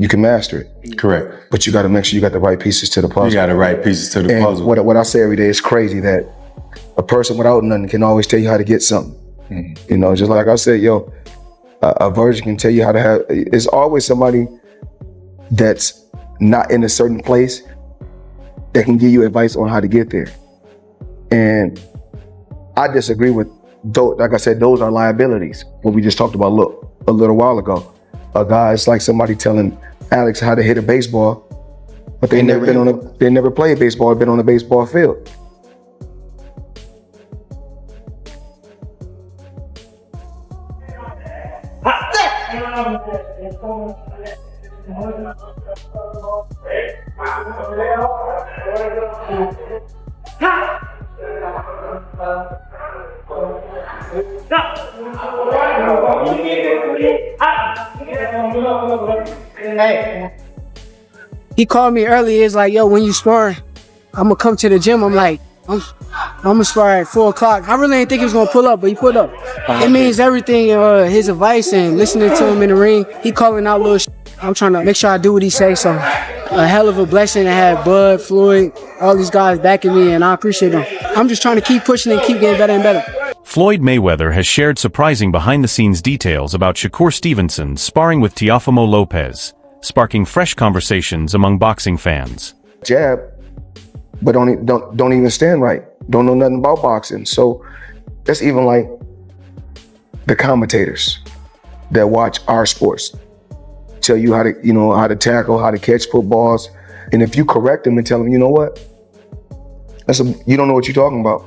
you can master it. Correct. But you got to make sure you got the right pieces to the puzzle. You got the right pieces to the puzzle. What I say every day is crazy that a person without nothing can always tell you how to get something. You know, just like I said, a virgin can tell you how to have. It's always somebody that's not in a certain place that can give you advice on how to get there. And I disagree with those. Like I said, those are liabilities. What we just talked about a little while ago. A guy, it's like somebody telling Alex how to hit a baseball, but they never played baseball or been on a baseball field. He called me earlier. It's like, yo, when you spar, I'm gonna come to the gym. I'm like, I'm gonna spar at 4 o'clock. I really didn't think he was gonna pull up, but he pulled up. It means everything. His advice and listening to him in the ring. He calling out little shit. I'm trying to make sure I do what he say. So a hell of a blessing to have Bud, Floyd, all these guys backing me, and I appreciate them. I'm just trying to keep pushing and keep getting better and better. Floyd Mayweather has shared surprising behind-the-scenes details about Shakur Stevenson sparring with Teofimo Lopez, sparking fresh conversations among boxing fans. Jab, but don't even stand right. Don't know nothing about boxing. So that's even like the commentators that watch our sports tell you how to tackle, how to catch footballs. And if you correct them and tell them, you know what, you don't know what you're talking about,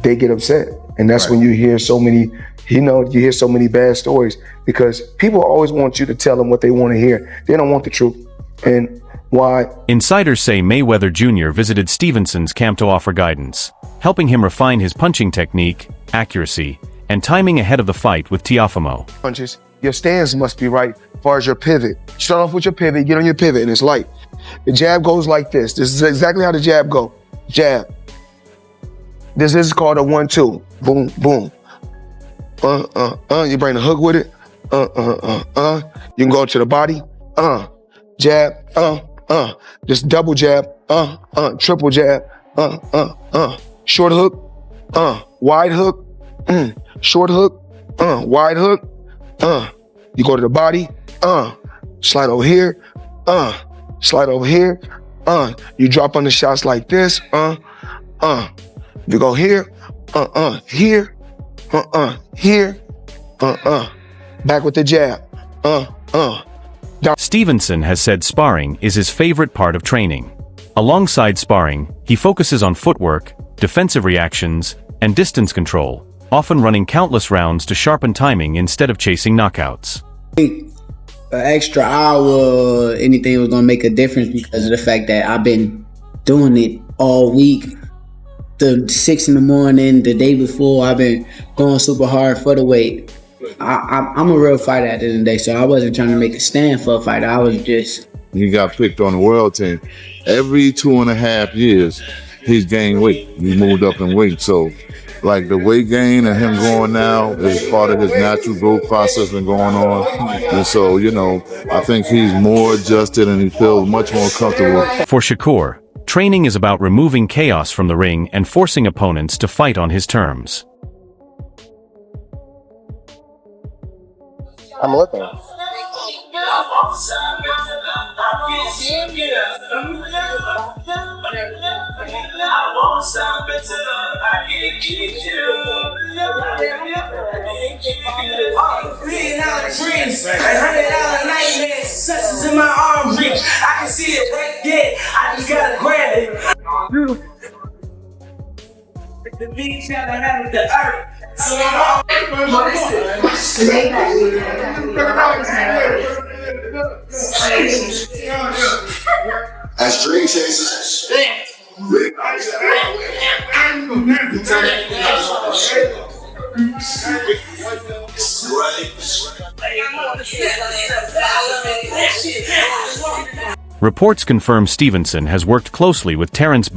they get upset. And that's when you hear so many, you hear so many bad stories, because people always want you to tell them what they want to hear. They don't want the truth. And why? Insiders say Mayweather Jr. visited Stevenson's camp to offer guidance, helping him refine his punching technique, accuracy, and timing ahead of the fight with Teofimo. Punches, your stance must be right as far as your pivot. Start off with your pivot, get on your pivot, and it's light. The jab goes like this. This is exactly how the jab goes. Jab. This is called a 1-2. Boom, boom. You bring the hook with it. You can go to the body. Jab. Just double jab. Triple jab. Short hook. Wide hook. Short hook. Wide hook. You go to the body. Slide over here. Slide over here. You drop on the shots like this. You go here, here, here, back with the jab, Stevenson has said sparring is his favorite part of training. Alongside sparring, he focuses on footwork, defensive reactions, and distance control, often running countless rounds to sharpen timing instead of chasing knockouts. I think an extra hour, anything was gonna make a difference because of the fact that I've been doing it all week. The 6 in the morning, the day before, I've been going super hard for the weight. I'm a real fighter at the end of the day, so I wasn't trying to make a stand for a fighter. I was just... He got picked on the world team. Every 2.5 years, he's gained weight. He moved up in weight. So, like, the weight gain and him going now is part of his natural growth process been going on. And so, I think he's more adjusted and he feels much more comfortable. For Shakur, training is about removing chaos from the ring and forcing opponents to fight on his terms. I'm looking. Such in my arm reach. I can see it right there. I just gotta grab it. The beach gotta have the earth. So as dream chasers. Reports confirm Stevenson has worked closely with Terrence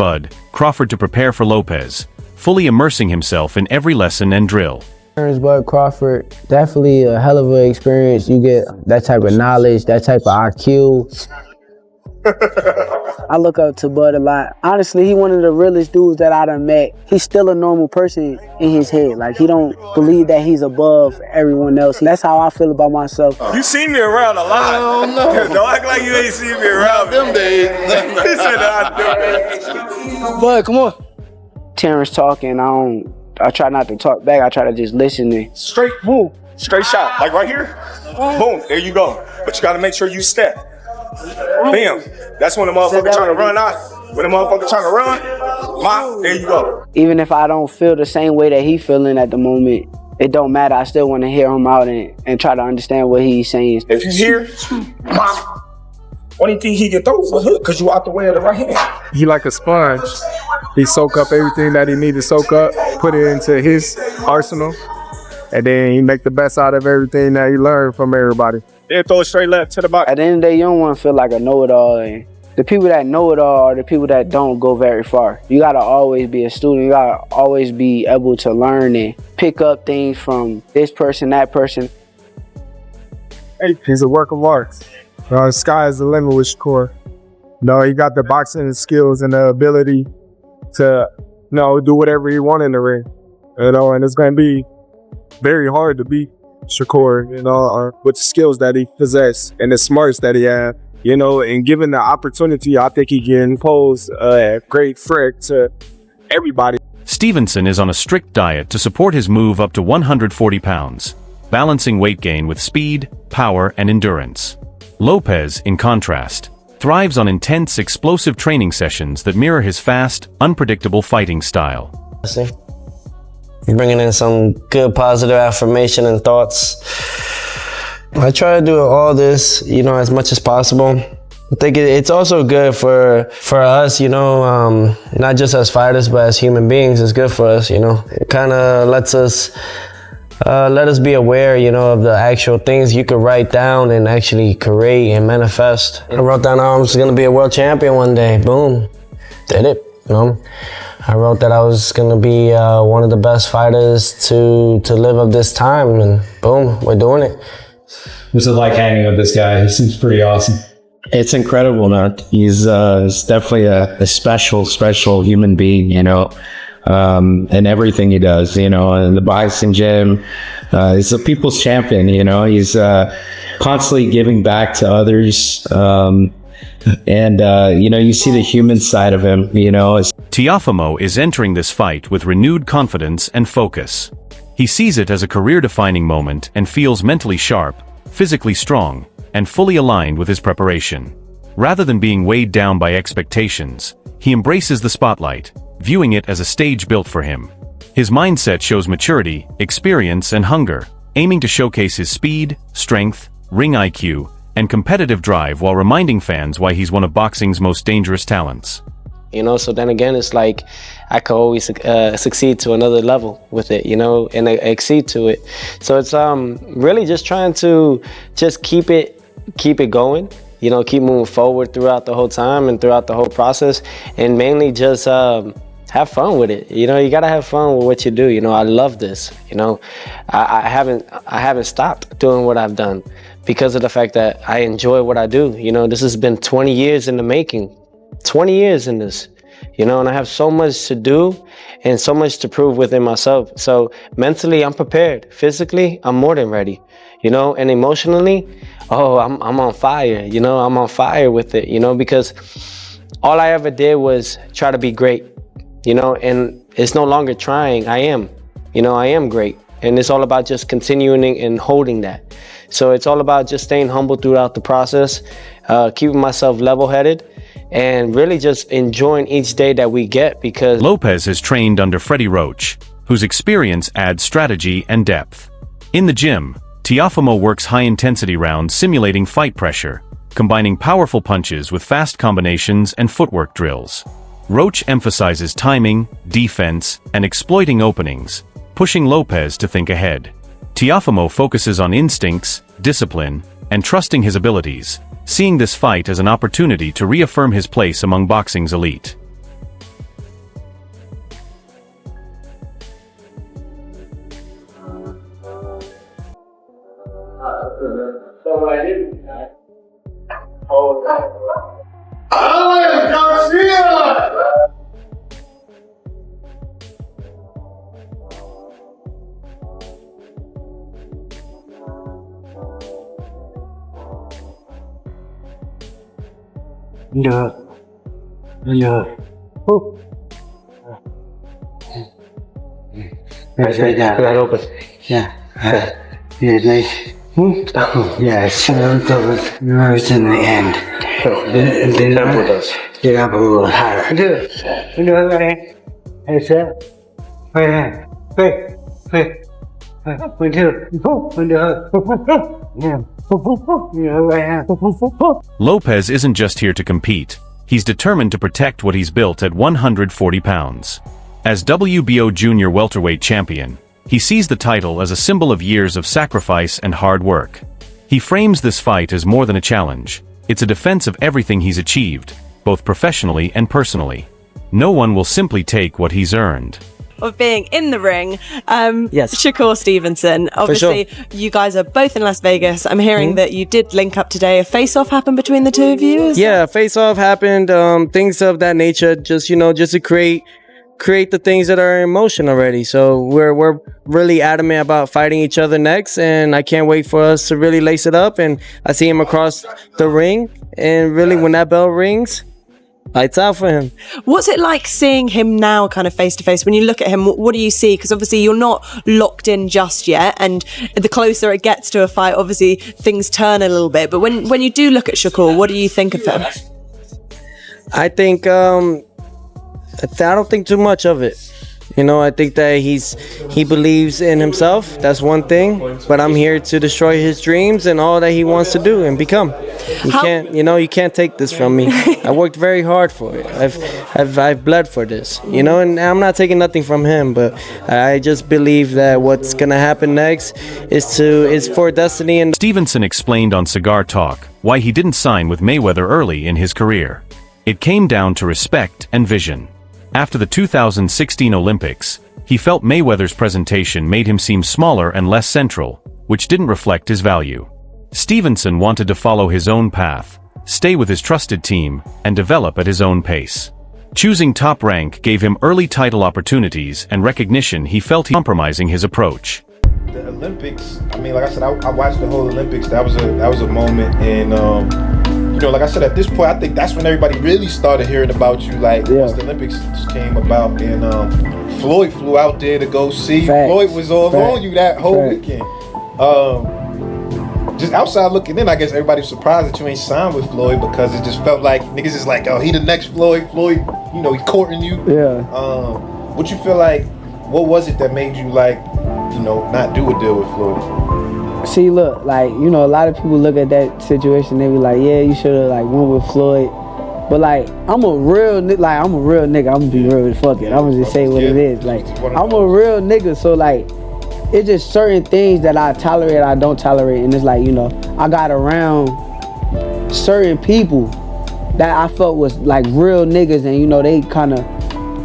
Crawford to prepare for Lopez, fully immersing himself in every lesson and drill. But Crawford, definitely a hell of an experience. You get that type of knowledge, that type of IQ. I look up to Bud a lot. Honestly, he one of the realest dudes that I done met. He's still a normal person in his head. Like, he don't believe that he's above everyone else. That's how I feel about myself. You see me around a lot. Don't act like you ain't seen me around them days. He said I do. Bud, come on. Terrence talking, I try not to talk back. I try to just listen and Straight, boom, straight shot. Like right here, boom, there you go. But you gotta make sure you step. Bam. That's when the motherfucker trying to run out. When the motherfucker trying to run, there you go. even if I don't feel the same way that he feeling at the moment, it don't matter. I still want to hear him out and try to understand what he's saying. If you hear, only thing he can throw is a hook because you out the way of the right hand. He like a sponge. He soak up everything that he need to soak up, put it into his arsenal, and then he make the best out of everything that he learned from everybody. Then throw it straight left to the bottom. At the end of the day, you don't want to feel like a know-it-all. And the people that know it all are the people that don't go very far. You gotta always be a student. You gotta always be able to learn and pick up things from this person, that person. Hey, he's a work of art. The sky is the limit with Shakur. He got the boxing skills and the ability to, do whatever he wants in the ring. And it's gonna be very hard to beat Shakur, with the skills that he possesses and the smarts that he has. And given the opportunity, I think he can pose a great threat to everybody. Stevenson is on a strict diet to support his move up to 140 pounds, balancing weight gain with speed, power, and endurance. Lopez, in contrast, thrives on intense, explosive training sessions that mirror his fast, unpredictable fighting style. Bringing in some good positive affirmation and thoughts. I try to do all this, as much as possible. I think it's also good for us, not just as fighters, but as human beings. It's good for us, It kind of let us be aware, of the actual things you could write down and actually create and manifest. I wrote down I was going to be a world champion one day. Boom. Did it, I wrote that I was going to be one of the best fighters to live up this time, and boom, we're doing it. What's it like hanging with this guy? He seems pretty awesome. It's incredible, man. He's definitely a special human being, and everything he does, in the boxing gym. He's a people's champion, he's constantly giving back to others. And you see the human side of him, Teofimo is entering this fight with renewed confidence and focus. He sees it as a career-defining moment and feels mentally sharp, physically strong, and fully aligned with his preparation. Rather than being weighed down by expectations, he embraces the spotlight, viewing it as a stage built for him. His mindset shows maturity, experience, and hunger, aiming to showcase his speed, strength, ring IQ, and competitive drive while reminding fans why he's one of boxing's most dangerous talents. So then again, it's like I could always succeed to another level with it, and exceed to it. So it's really just trying to just keep it going, keep moving forward throughout the whole time and throughout the whole process, and mainly just have fun with it. You gotta have fun with what you do. I love this. I haven't stopped doing what I've done because of the fact that I enjoy what I do. This has been 20 years in the making. 20 years in this, and I have so much to do and so much to prove within myself. So mentally, I'm prepared. Physically, I'm more than ready, and emotionally, I'm on fire, I'm on fire with it, because all I ever did was try to be great, and it's no longer trying. I am great. And it's all about just continuing and holding that. So it's all about just staying humble throughout the process, keeping myself level-headed, and really just enjoying each day that we get because... Lopez has trained under Freddy Roach, whose experience adds strategy and depth. In the gym, Teofimo works high-intensity rounds simulating fight pressure, combining powerful punches with fast combinations and footwork drills. Roach emphasizes timing, defense, and exploiting openings, pushing Lopez to think ahead. Teofimo focuses on instincts, discipline, and trusting his abilities, seeing this fight as an opportunity to reaffirm his place among boxing's elite. Được. Được. Yeah. Yeah, nice. Yeah, so those nerves in the end. Then get up a little higher. Do it right. That's it. Right. Wait. 1, 2. 1, 2. Yeah. Lopez isn't just here to compete. He's determined to protect what he's built at 140 pounds. As WBO junior welterweight champion, he sees the title as a symbol of years of sacrifice and hard work. He frames this fight as more than a challenge. It's a defense of everything he's achieved, both professionally and personally. No one will simply take what he's earned. Of being in the ring, Yes. Shakur Stevenson. Obviously, you guys are both in Las Vegas. I'm hearing that you did link up today. A face-off happened between the two of you? Yeah, face-off happened, things of that nature, just to create the things that are in motion already. So we're really adamant about fighting each other next, and I can't wait for us to really lace it up. And I see him across the ring, and really when that bell rings, lights out for him. What's it like seeing him now kind of face to face? When you look at him, what do you see? Because obviously you're not locked in just yet, and the closer it gets to a fight, obviously things turn a little bit. But when you do look at Shakur, what do you think of him? I think I don't think too much of it. I think that he believes in himself. That's one thing. But I'm here to destroy his dreams and all that he wants to do and become. You can't take this from me. I worked very hard for it. I've bled for this. And I'm not taking nothing from him. But I just believe that what's gonna happen next is for destiny. And Stevenson explained on Cigar Talk why he didn't sign with Mayweather early in his career. It came down to respect and vision. After the 2016 Olympics, he felt Mayweather's presentation made him seem smaller and less central, which didn't reflect his value. Stevenson wanted to follow his own path, stay with his trusted team, and develop at his own pace. Choosing top rank gave him early title opportunities and recognition he felt compromising his approach. The Olympics, like I said, I watched the whole Olympics. That was a moment, and like I said, at this point, I think that's when everybody really started hearing about you. Once the Olympics came about, and Floyd flew out there to go see. Facts. Floyd was all on you that whole weekend. Just outside looking in, I guess everybody was surprised that you ain't signed with Floyd, because it just felt like niggas is like, oh, he the next Floyd. Floyd, he's courting you. Yeah. What you feel like? What was it that made you not do a deal with Floyd? See, look, a lot of people look at that situation, they be like, yeah, you should have went with Floyd. But I'm a real nigga. I'm gonna be real. Fuck it. I'm gonna just say what it is. I'm a real nigga. So it's just certain things that I tolerate, I don't tolerate, and it's I got around certain people that I felt was real niggas, and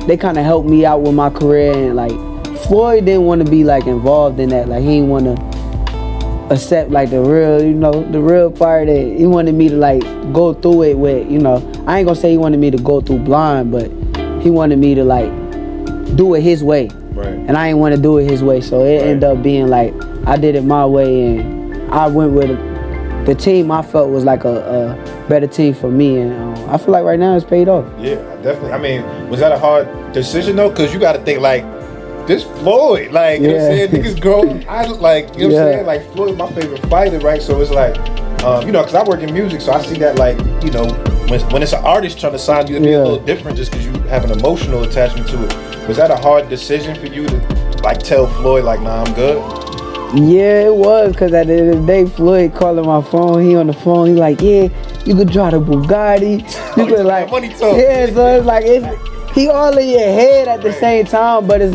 they kind of helped me out with my career, and Floyd didn't want to be involved in that. He didn't want to accept the real part that he wanted me to go through it with. I ain't gonna say he wanted me to go through blind, but he wanted me to do it his way. Right. And I didn't want to do it his way, so it ended up being I did it my way, and I went with the team I felt was a better team for me, and I feel right now it's paid off. Yeah, definitely. Was that a hard decision though? Because you got to think this Floyd, you know what I'm saying? Niggas grow. You know what I'm saying? Floyd, my favorite fighter, right? So it's because I work in music, so I see that when it's an artist trying to sign you, it'd be a little different just because you have an emotional attachment to it. Was that a hard decision for you to tell Floyd nah, I'm good? Yeah, it was, because at the end of the day, Floyd calling my phone, he on the phone, he yeah, you could drive the Bugatti. You could money talk. Yeah, so it's he all in your head at the same time, but it's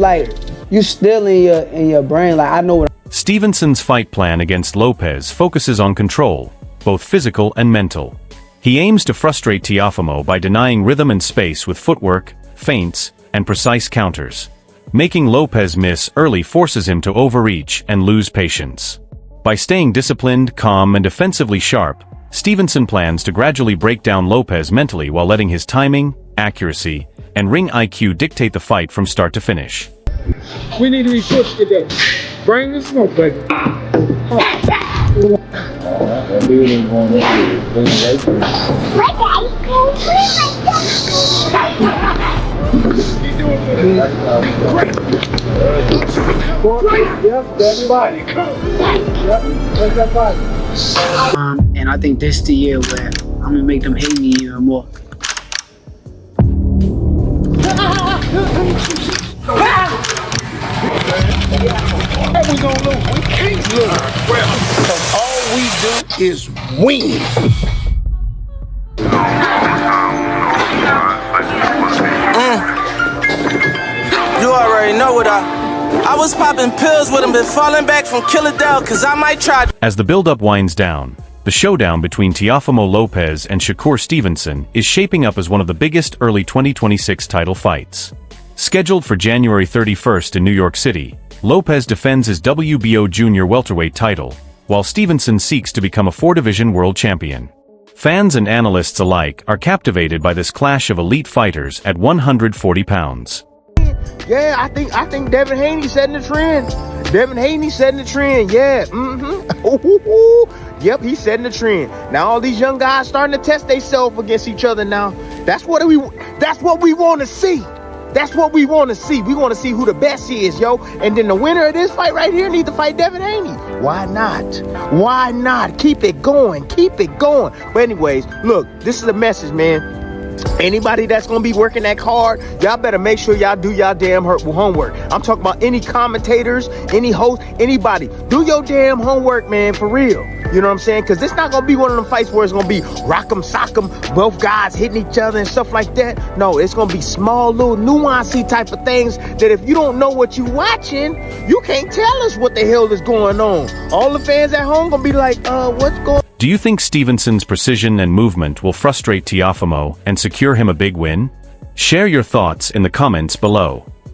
you still in your brain. I know what. Stevenson's fight plan against Lopez focuses on control, both physical and mental. He aims to frustrate Teofimo by denying rhythm and space with footwork, feints, and precise counters. Making Lopez miss early forces him to overreach and lose patience. By staying disciplined, calm, and defensively sharp, Stevenson plans to gradually break down Lopez mentally while letting his timing, accuracy, and ring IQ dictate the fight from start to finish. We need to be pushed today. Bring the smoke, baby. And I think this is the year where I'm gonna make them hate me even more. We gonna lose. We can't lose. Because all we do is win. You already know what I was popping pills with him, been falling back from Killer Dell, cause I might try. As the buildup winds down, the showdown between Teofimo Lopez and Shakur Stevenson is shaping up as one of the biggest early 2026 title fights. Scheduled for January 31st in New York City, Lopez defends his WBO junior welterweight title, while Stevenson seeks to become a 4-division world champion. Fans and analysts alike are captivated by this clash of elite fighters at 140 pounds. Yeah, I think Devin Haney setting the trend. Devin Haney setting the trend. Yeah. Yep, he's setting the trend. Now all these young guys starting to test themselves against each other now. That's what we want to see. That's what we want to see. We want to see who the best is, yo. And then the winner of this fight right here needs to fight Devin Haney. Why not? Why not? Keep it going. Keep it going. But anyways, look, this is a message, man. Anybody that's gonna be working that hard, y'all better make sure y'all do y'all damn homework. I'm talking about any commentators, any host, anybody. Do your damn homework, man, for real. You know what I'm saying? Because it's not gonna be one of them fights where it's gonna be rock'em sock'em, both guys hitting each other and stuff like that. No, it's gonna be small, little nuancey type of things that if you don't know what you watching, you can't tell us what the hell is going on. All the fans at home gonna be like, what's going on? Do you think Stevenson's precision and movement will frustrate Teofimo and secure him a big win? Share your thoughts in the comments below.